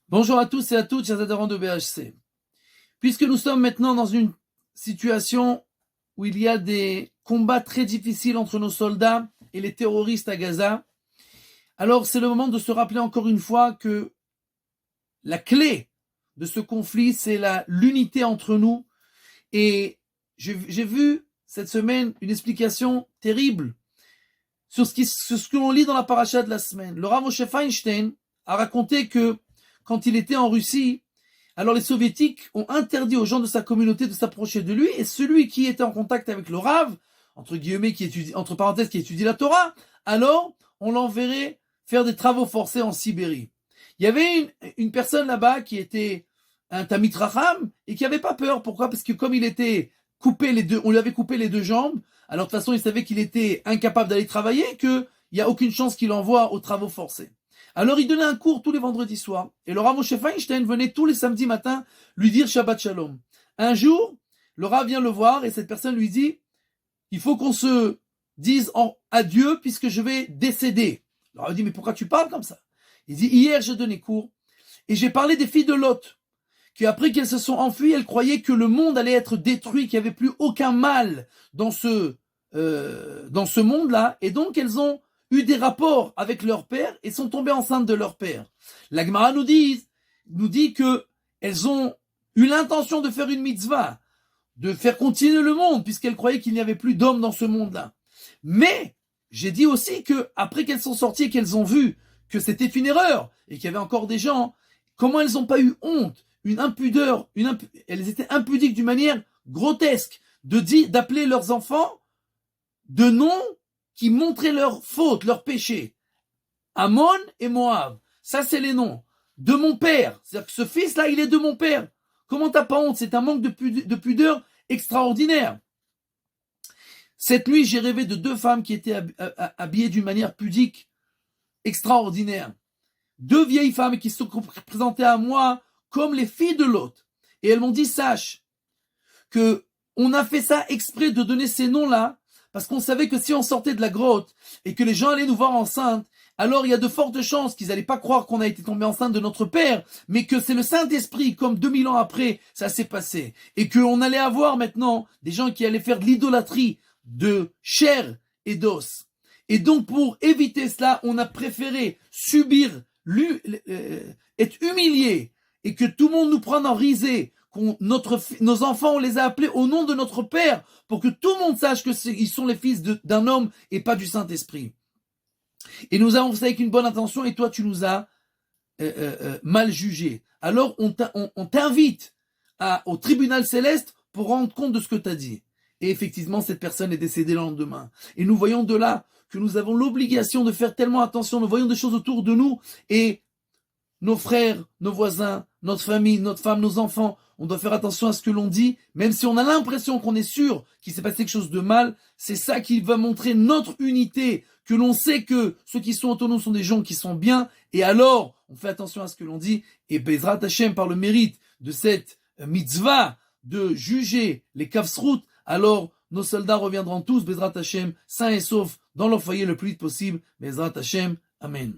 Bonjour à tous et à toutes, chers adhérents de BHC. Puisque nous sommes maintenant dans une situation où il y a des combats très difficiles entre nos soldats et les terroristes à Gaza, alors c'est le moment de se rappeler encore une fois que la clé de ce conflit, c'est l'unité entre nous. Et j'ai vu cette semaine une explication terrible sur ce que l'on lit dans la paracha de la semaine. Le Rav Moshe Feinstein a raconté que quand il était en Russie, alors les soviétiques ont interdit aux gens de sa communauté de s'approcher de lui, et celui qui était en contact avec le Rav, entre guillemets, entre parenthèses, qui étudie la Torah, alors on l'enverrait faire des travaux forcés en Sibérie. Il y avait une personne là-bas qui était un Tamid Racham et qui n'avait pas peur. Pourquoi? Parce que comme il était coupé on lui avait coupé les deux jambes, alors de toute façon il savait qu'il était incapable d'aller travailler, qu'il n'y a aucune chance qu'il envoie aux travaux forcés. Alors il donnait un cours tous les vendredis soirs. Et le Rav Moshe Feinstein venait tous les samedis matins lui dire Shabbat Shalom. Un jour, le Rav vient le voir et cette personne lui dit il faut qu'on se dise adieu puisque je vais décéder. Le Rav dit mais pourquoi tu parles comme ça? Il dit hier j'ai donné cours et j'ai parlé des filles de Lot, qu'après qu'elles se sont enfuies, elles croyaient que le monde allait être détruit, qu'il n'y avait plus aucun mal dans ce monde-là, et donc elles ont eu des rapports avec leur père et sont tombées enceintes de leur père. La Gemara nous dit que elles ont eu l'intention de faire une mitzvah, de faire continuer le monde, puisqu'elles croyaient qu'il n'y avait plus d'hommes dans ce monde-là. Mais j'ai dit aussi que après qu'elles sont sorties et qu'elles ont vu que c'était une erreur et qu'il y avait encore des gens, comment elles n'ont pas eu honte, une impudeur, elles étaient impudiques d'une manière grotesque d'appeler leurs enfants de noms qui montraient leur faute, leur péché. Ammon et Moab, ça c'est les noms de mon père. C'est-à-dire que ce fils-là, il est de mon père. Comment t'as pas honte? C'est un manque de pudeur extraordinaire. Cette nuit, j'ai rêvé de deux femmes qui étaient habillées d'une manière pudique extraordinaire. Deux vieilles femmes qui se sont présentées à moi comme les filles de l'autre. Et elles m'ont dit, sache que on a fait ça exprès de donner ces noms-là, parce qu'on savait que si on sortait de la grotte et que les gens allaient nous voir enceintes, alors il y a de fortes chances qu'ils n'allaient pas croire qu'on a été tombé enceinte de notre père, mais que c'est le Saint-Esprit, comme 2000 ans après, ça s'est passé. Et qu'on allait avoir maintenant des gens qui allaient faire de l'idolâtrie de chair et d'os. Et donc pour éviter cela, on a préféré subir, être humilié, et que tout le monde nous prenne en risée, nos enfants, on les a appelés au nom de notre Père, pour que tout le monde sache qu'ils sont les fils d'un homme et pas du Saint-Esprit. Et nous avons fait ça avec une bonne intention, et toi tu nous as mal jugé. Alors on t'invite au tribunal céleste pour rendre compte de ce que tu as dit. Et effectivement, cette personne est décédée le lendemain. Et nous voyons de là que nous avons l'obligation de faire tellement attention. Nous voyons des choses autour de nous, et nos frères, nos voisins, notre famille, notre femme, nos enfants, on doit faire attention à ce que l'on dit, même si on a l'impression qu'on est sûr qu'il s'est passé quelque chose de mal. C'est ça qui va montrer notre unité, que l'on sait que ceux qui sont autour de nous sont des gens qui sont bien, et alors on fait attention à ce que l'on dit, et Bezrat Hashem, par le mérite de cette mitzvah de juger les kafsrout, alors nos soldats reviendront tous, Bezrat Hashem, sains et saufs, dans leur foyer le plus vite possible, Bezrat Hashem, Amen.